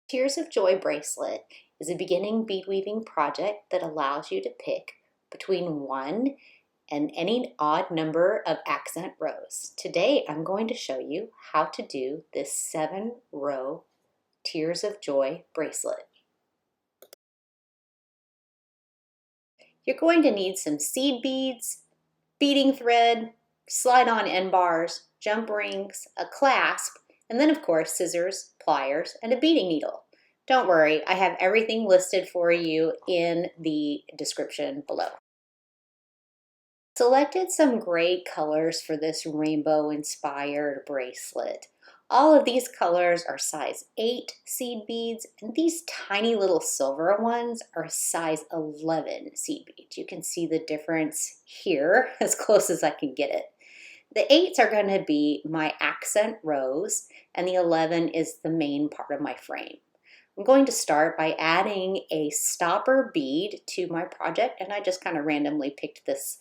Tears of Joy Bracelet is a beginning bead weaving project that allows you to pick between 1 and any odd number of accent rows. Today I'm going to show you how to do this 7-row Tears of Joy bracelet. You're going to need some seed beads, beading thread, slide-on end bars, jump rings, a clasp, and then of course scissors, pliers, and a beading needle. Don't worry, I have everything listed for you in the description below. Selected some great colors for this rainbow inspired bracelet. All of these colors are size 8 seed beads, and these tiny little silver ones are size 11 seed beads. You can see the difference here as close as I can get it. The 8s are going to be my accent rows, and the 11 is the main part of my frame. I'm going to start by adding a stopper bead to my project, and I just kind of randomly picked this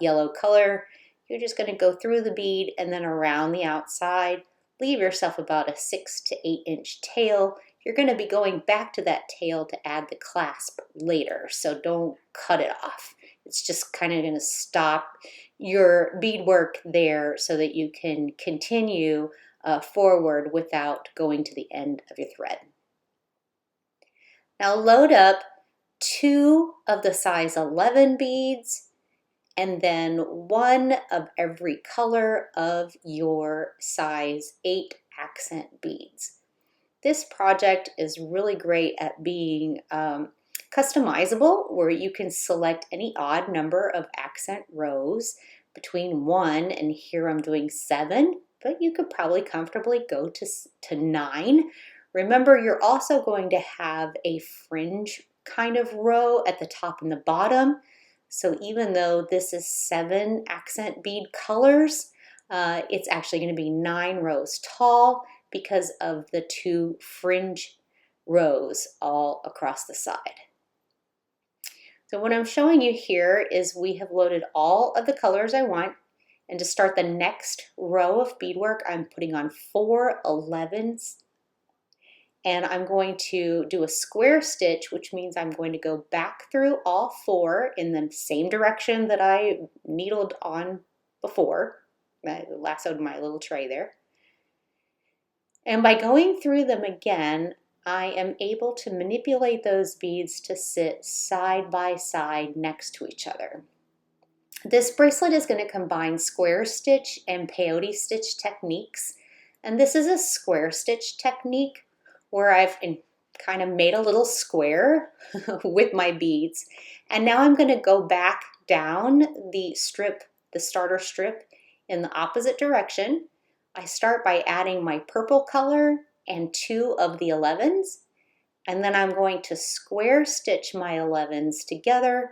yellow color. You're just going to go through the bead and then around the outside. Leave yourself about a 6 to 8 inch tail. You're going to be going back to that tail to add the clasp later, so don't cut it off. It's just kind of going to stop your beadwork there so that you can continue forward without going to the end of your thread. Now load up 2 of the size 11 beads and then 1 of every color of your size 8 accent beads. This project is really great at being customizable, where you can select any odd number of accent rows between 1 and here I'm doing 7, but you could probably comfortably go to 9. Remember, you're also going to have a fringe kind of row at the top and the bottom. So even though this is 7 accent bead colors, it's actually going to be 9 rows tall because of the 2 fringe rows all across the side. So what I'm showing you here is we have loaded all of the colors I want. And to start the next row of beadwork, I'm putting on 4 11s. And I'm going to do a square stitch, which means I'm going to go back through all 4 in the same direction that I needled on before. I lassoed my little tray there. And by going through them again, I am able to manipulate those beads to sit side by side next to each other. This bracelet is going to combine square stitch and peyote stitch techniques. And this is a square stitch technique where I've kind of made a little square with my beads. And now I'm going to go back down the strip, the starter strip, in the opposite direction. I start by adding my purple color and 2 of the 11s. And then I'm going to square stitch my 11s together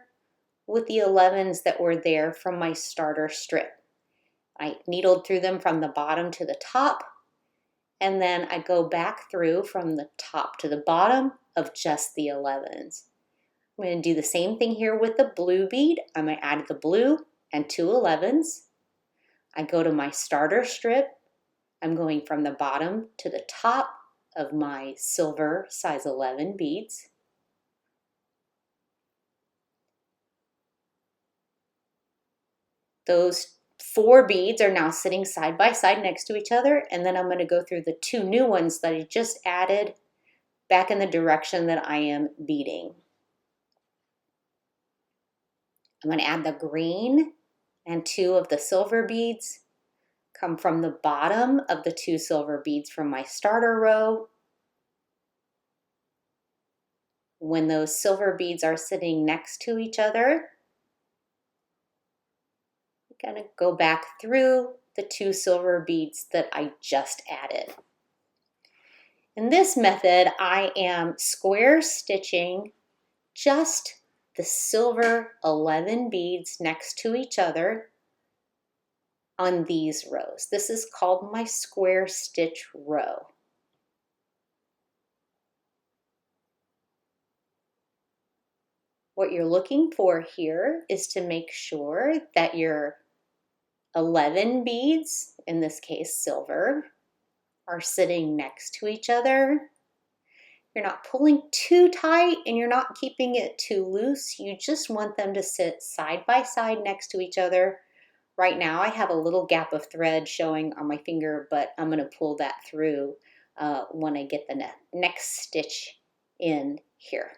with the 11s that were there from my starter strip. I needled through them from the bottom to the top, and then I go back through from the top to the bottom of just the 11s. I'm going to do the same thing here with the blue bead. I'm going to add the blue and 2 11s. I go to my starter strip. I'm going from the bottom to the top of my silver size 11 beads. Those 4 beads are now sitting side by side next to each other, and then I'm going to go through the 2 new ones that I just added back in the direction that I am beading. I'm going to add the green and 2 of the silver beads, come from the bottom of the 2 silver beads from my starter row. When those silver beads are sitting next to each other, I'm going to go back through the 2 silver beads that I just added. In this method, I am square stitching just the silver 11 beads next to each other on these rows. This is called my square stitch row. What you're looking for here is to make sure that your 11 beads, in this case silver, are sitting next to each other. You're not pulling too tight and you're not keeping it too loose. You just want them to sit side by side next to each other. Right now I have a little gap of thread showing on my finger, but I'm going to pull that through when I get the next stitch in here.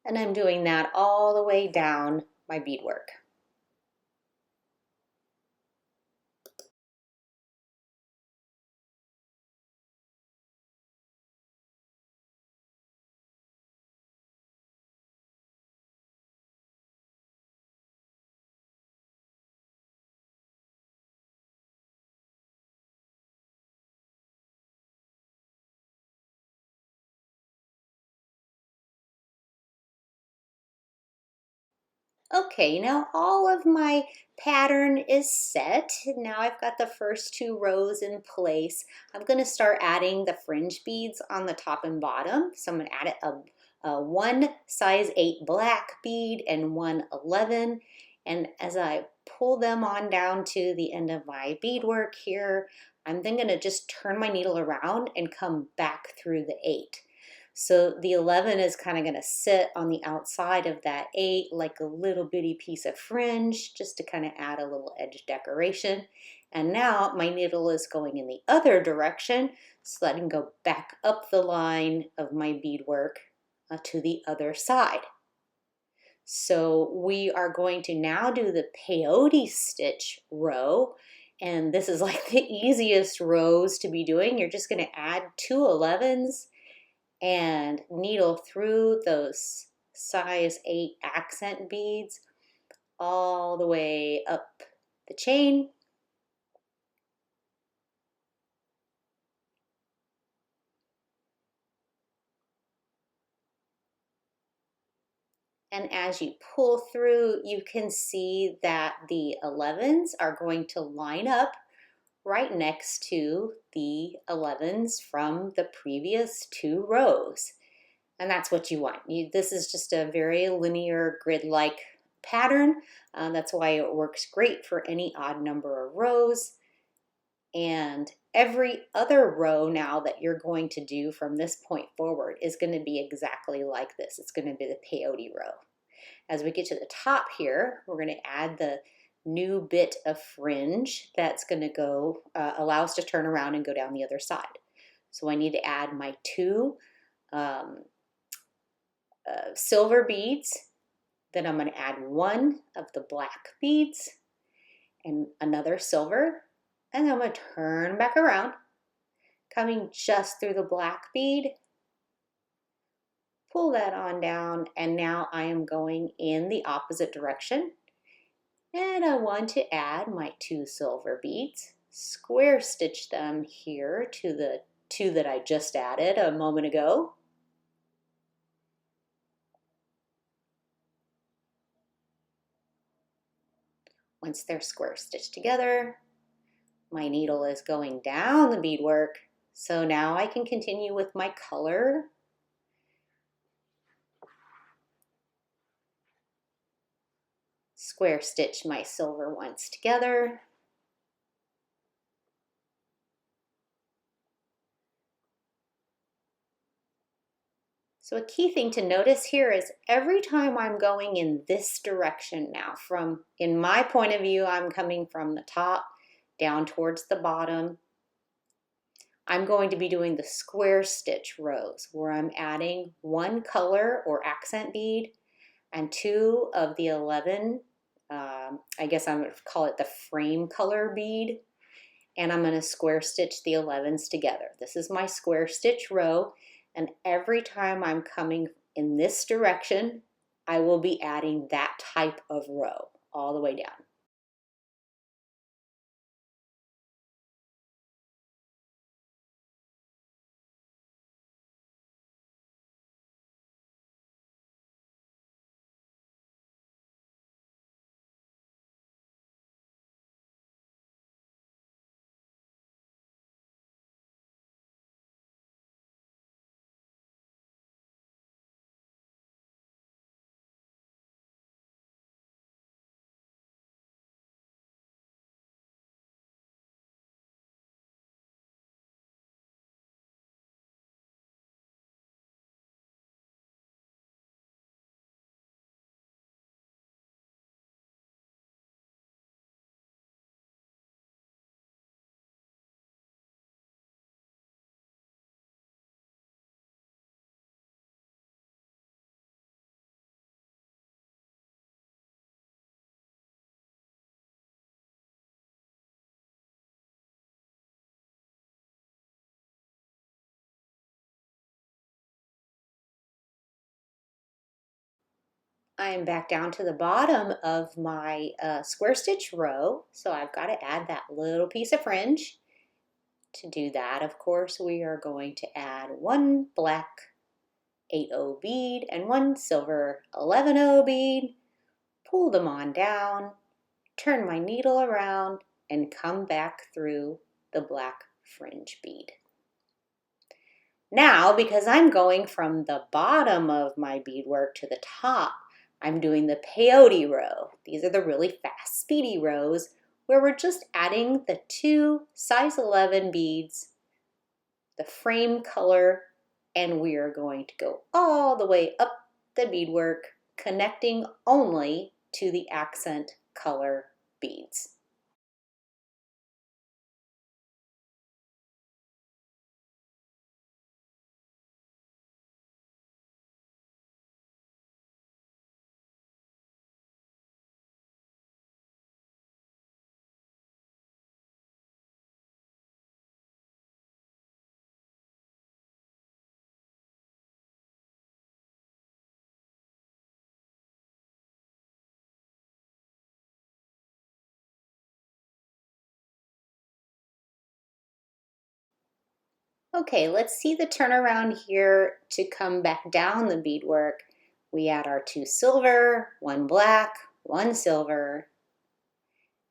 And I'm doing that all the way down my beadwork. Okay, now all of my pattern is set. Now I've got the first 2 rows in place. I'm going to start adding the fringe beads on the top and bottom. So I'm going to add one size 8 black bead and one 11. And as I pull them on down to the end of my beadwork here, I'm then going to just turn my needle around and come back through the 8. So the 11 is kind of going to sit on the outside of that 8 like a little bitty piece of fringe, just to kind of add a little edge decoration. And now my needle is going in the other direction, so that I can go back up the line of my beadwork to the other side. So we are going to now do the peyote stitch row. And this is like the easiest rows to be doing. You're just going to add 2 11s and needle through those size 8 accent beads all the way up the chain. And as you pull through, you can see that the 11s are going to line up right next to the 11s from the previous 2 rows. And that's what you want. This is just a very linear grid-like pattern. That's why it works great for any odd number of rows. And every other row now that you're going to do from this point forward is going to be exactly like this. It's going to be the peyote row. As we get to the top here, we're going to add the new bit of fringe that's going to go, allow us to turn around and go down the other side. So I need to add my 2 silver beads. Then I'm going to add 1 of the black beads and another silver. And then I'm going to turn back around, coming just through the black bead, pull that on down, and now I am going in the opposite direction. And I want to add my 2 silver beads, square stitch them here to the 2 that I just added a moment ago. Once they're square stitched together, my needle is going down the beadwork. So now I can continue with my color. Square stitch my silver ones together. So a key thing to notice here is every time I'm going in this direction now, in my point of view, I'm coming from the top down towards the bottom. I'm going to be doing the square stitch rows where I'm adding 1 color or accent bead and 2 of the 11, I guess I'm going to call it the frame color bead, and I'm going to square stitch the 11s together. This is my square stitch row, and every time I'm coming in this direction, I will be adding that type of row all the way down. I'm back down to the bottom of my square stitch row, so I've got to add that little piece of fringe. To do that, of course, we are going to add one black 8/0 bead and one silver 11/0 bead, pull them on down, turn my needle around, and come back through the black fringe bead. Now, because I'm going from the bottom of my beadwork to the top, I'm doing the peyote row. These are the really fast, speedy rows where we're just adding the 2 size 11 beads, the frame color, and we are going to go all the way up the beadwork, connecting only to the accent color beads. Okay, let's see the turnaround here to come back down the beadwork. We add our 2 silver, 1 black, 1 silver,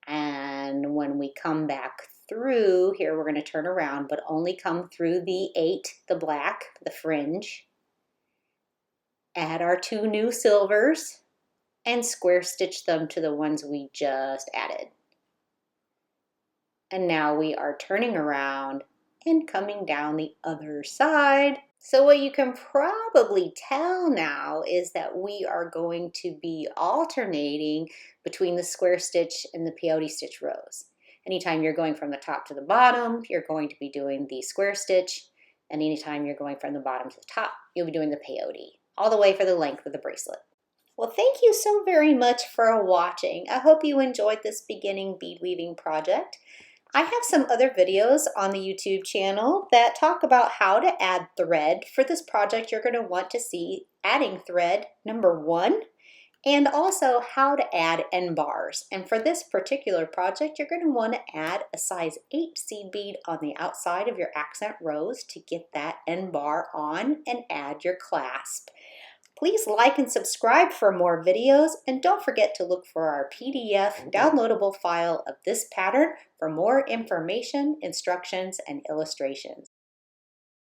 and when we come back through, here we're going to turn around, but only come through the 8, the black, the fringe, add our 2 new silvers, and square stitch them to the ones we just added. And now we are turning around and coming down the other side. So what you can probably tell now is that we are going to be alternating between the square stitch and the peyote stitch rows. Anytime you're going from the top to the bottom, you're going to be doing the square stitch. And anytime you're going from the bottom to the top, you'll be doing the peyote, all the way for the length of the bracelet. Well, thank you so very much for watching. I hope you enjoyed this beginning bead weaving project. I have some other videos on the YouTube channel that talk about how to add thread. For this project, you're going to want to see adding thread number 1 and also how to add end bars. And for this particular project, you're going to want to add a size 8 seed bead on the outside of your accent rows to get that end bar on and add your clasp. Please like and subscribe for more videos, and don't forget to look for our PDF downloadable file of this pattern for more information, instructions, and illustrations.